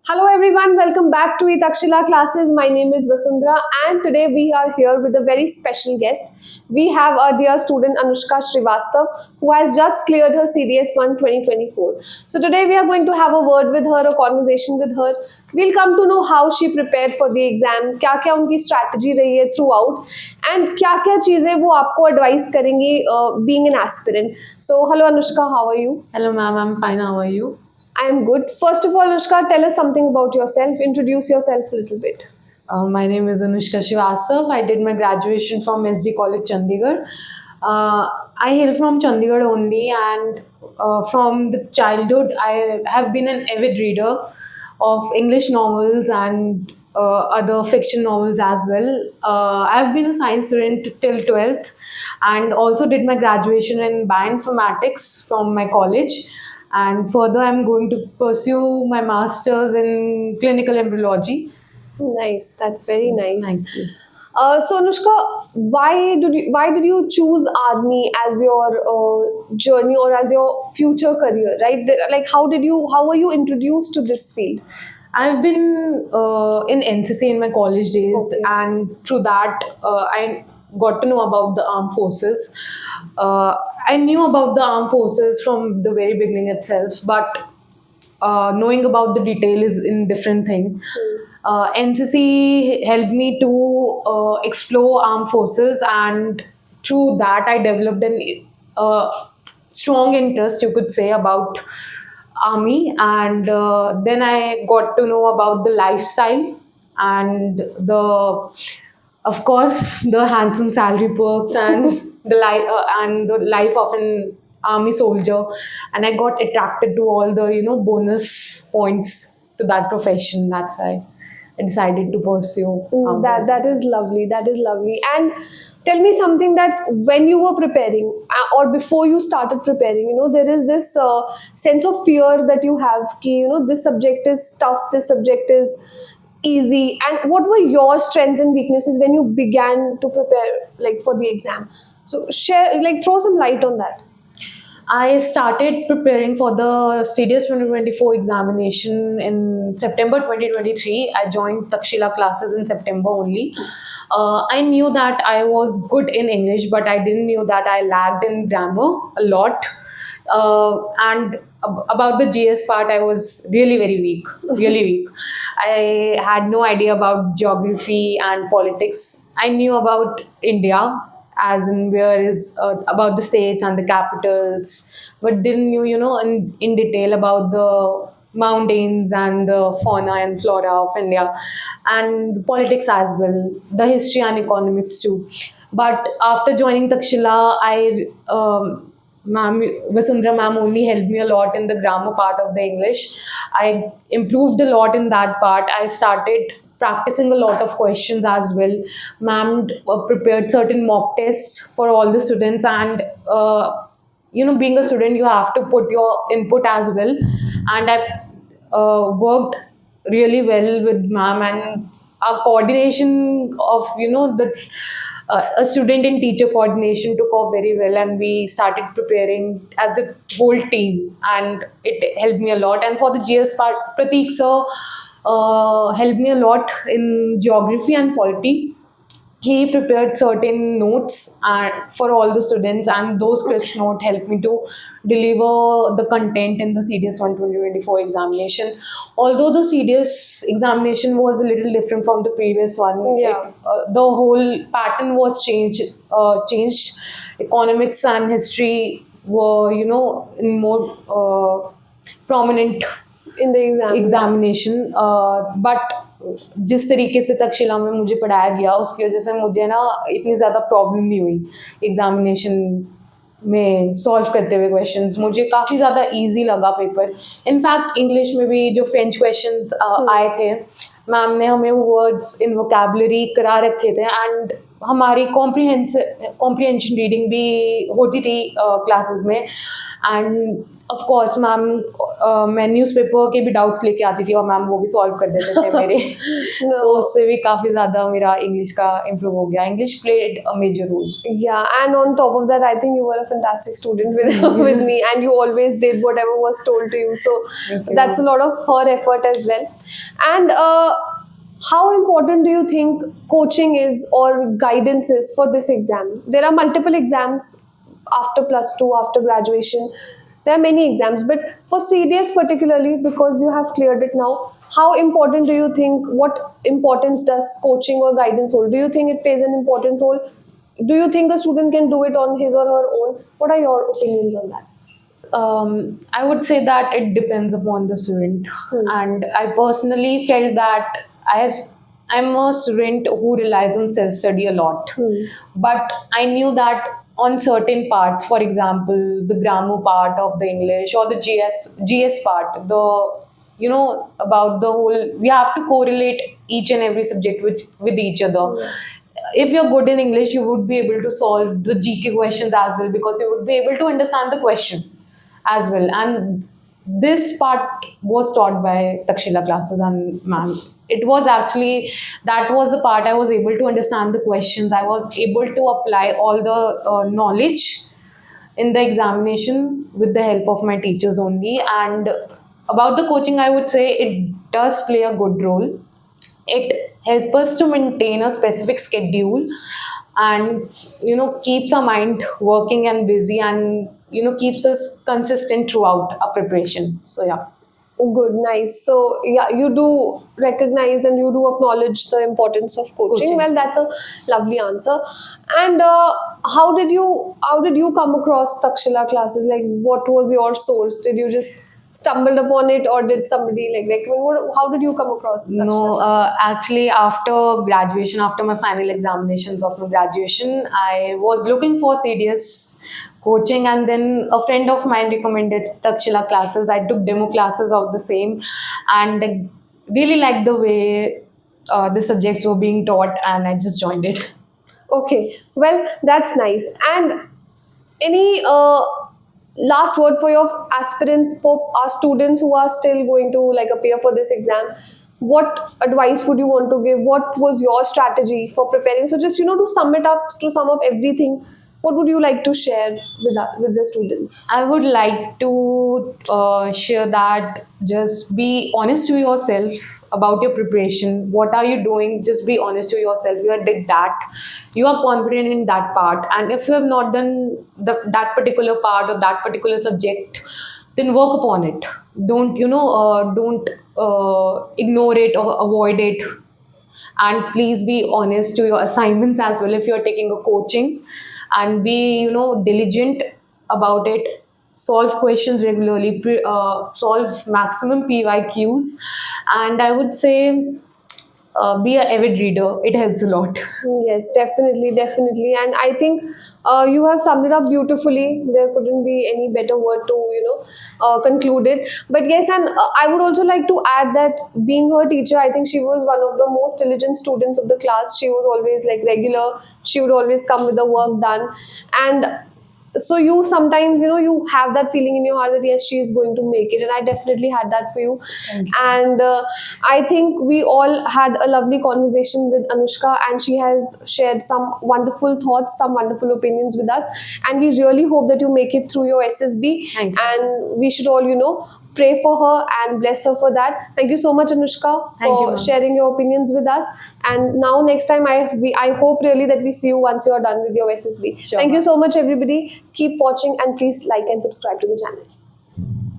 Hello everyone, welcome back to Takshila classes. My name is Vasundhara and today we are here with a very special guest. We have our dear student Anushka Srivastav who has just cleared her CDS 1 2024. So today we are going to have a word with her, a conversation with her. We'll come to know how she prepared for the exam, क्या-क्या उनकी strategy रही है throughout and क्या-क्या चीजें वो आपको advise करेंगी being an aspirant. So hello Anushka, how are you? Hello, ma'am. I'm fine. How are you? I am good. First of all, Anushka, tell us something about yourself. Introduce yourself a little bit. My name is Anushka Srivastav. I did my graduation from SG College, Chandigarh. I hail from Chandigarh only, and from the childhood, I have been an avid reader of English novels and other fiction novels as well. I've been a science student till 12th and also did my graduation in bioinformatics from my college. And further, I'm going to pursue my master's in clinical embryology. Nice. That's very nice. Thank you. So Anushka, why did you choose army as your journey or as your future career? Right? Like how were you introduced to this field? I've been in NCC in my college days, Okay. and through that, I got to know about the armed forces. I knew about the armed forces from the very beginning itself, but knowing about the detail is in different thing. NCC helped me to explore armed forces, and through that, I developed an strong interest, you could say, about army. And then I got to know about the lifestyle and of course, the handsome salary perks and the life of an army soldier. And I got attracted to all the bonus points to that profession. That's why I decided to pursue armed That forces. is lovely. That is lovely. And tell me something that when you were preparing or before you started preparing, there is this sense of fear that you have. Ki, this subject is tough. This subject is easy. And what were your strengths and weaknesses when you began to prepare, like for the exam? So share, like, throw some light on that. I started preparing for the CDS 2024 examination in September 2023. I joined Takshila classes in September only. I knew that I was good in English, but I didn't knew that I lagged in grammar a lot. And about the GS part, I was really very weak, really weak. I had no idea about geography and politics. I knew about India, as in where is about the states and the capitals, but didn't knew in detail about the mountains and the fauna and flora of India, and politics as well, the history and economics too. But after joining Takshila, I ma'am Vasundhara ma'am only helped me a lot in the grammar part of the English. I improved a lot in that part. I started practicing a lot of questions as well. Ma'am prepared certain mock tests for all the students, and being a student, you have to put your input as well. And I worked really well with ma'am, and our coordination of the a student and teacher coordination took off very well, and we started preparing as a whole team, and it helped me a lot. And for the GS part, Prateek sir helped me a lot in geography and polity. He prepared certain notes for all the students, and those crisp notes helped me to deliver the content in the CDS 1 2024 examination. Although the CDS examination was a little different from the previous one, Yeah. the whole pattern was changed. Economics and history were, in more prominent In the exam. Examination but जिस तरीके से तक्षशिला में मुझे पढ़ाया गया उसकी वजह से मुझे ना इतनी ज़्यादा प्रॉब्लम नहीं हुई एग्जामिनेशन में सॉल्व करते हुए क्वेश्चंस मुझे काफ़ी ज़्यादा इजी लगा पेपर इनफैक्ट इंग्लिश में भी जो फ्रेंच क्वेश्चंस आए थे मैम ने हमें वो वर्ड्स इन वोकेबलरी करा रखे थे एंड हमारी कॉम्प्रिहेंशन रीडिंग भी होती थी क्लासेस में एंड ऑफ कोर्स मैम, मैं न्यूज़पेपर के भी डाउट्स लेके आती थी और मैम वो भी सॉल्व कर देते थे मेरे। No. तो उससे भी काफ़ी ज़्यादा मेरा इंग्लिश का इम्प्रूव हो गया। English played a major role. Yeah, and on top of that, I think you were a fantastic student with with me, and you always did whatever was told to you. So Thank you. that's a lot of her effort as well. And how important do you think coaching is or guidance is for this exam? There are multiple exams after plus two, after graduation. There are many exams, but for CDS particularly, because you have cleared it now, how important do you think? What importance does coaching or guidance hold? Do you think it plays an important role? Do you think a student can do it on his or her own? What are your opinions on that? I would say that it depends upon the student, and I personally felt that I'm a student who relies on self study a lot, but I knew that on certain parts, for example, the grammar part of the English or the GS part, about the whole, we have to correlate each and every subject with each other. If you're good in English, you would be able to solve the GK questions as well, because you would be able to understand the question as well. And this part was taught by Takshila classes and ma'am. It was actually, that was the part I was able to understand the questions. I was able to apply all the knowledge in the examination with the help of my teachers only. And about the coaching, I would say it does play a good role. It helps us to maintain a specific schedule, and keeps our mind working and busy, and keeps us consistent throughout our preparation. So yeah. Good, nice. So yeah, you do recognize and you do acknowledge the importance of coaching. Well, that's a lovely answer. And how did you come across Takshila classes? Like, what was your source? Did you just stumbled upon it, or did somebody how did you come across Takshila No, classes? actually, after graduation, after my final examinations of my graduation, I was looking for CDS coaching, and then a friend of mine recommended Takshila classes. I took demo classes of the same, and I really liked the way the subjects were being taught, and I just joined it. Okay, well, that's nice. And any last word for your aspirants, for our students who are still going to like appear for this exam? What advice would you want to give? What was your strategy for preparing? So just to sum up everything, what would you like to share with the students? I would like to share that just be honest to yourself about your preparation. What are you doing? Just be honest to yourself. You have did that. You are confident in that part. And if you have not done that particular part or that particular subject, then work upon it. Don't ignore it or avoid it. And please be honest to your assignments as well if you're taking a coaching, and be diligent about it. Solve questions regularly, solve maximum PYQs, and I would say be an avid reader. It helps a lot. Yes, definitely, definitely. And I think you have summed it up beautifully. There couldn't be any better word to, conclude it. But yes, and I would also like to add that being her teacher, I think she was one of the most diligent students of the class. She was always like regular. She would always come with the work done. And so you sometimes you have that feeling in your heart that yes, she is going to make it, and I definitely had that for you. Thank you. And I think we all had a lovely conversation with Anushka, and she has shared some wonderful thoughts, some wonderful opinions with us, and we really hope that you make it through your SSB. Thank you. And we should all pray for her and bless her for that. Thank you so much, Anushka, Thank you, for ma'am. sharing your opinions with us. And now next time I hope really that we see you once you are done with your SSB. Sure, Thank you ma'am. so much, everybody. Keep watching, and please like and subscribe to the channel.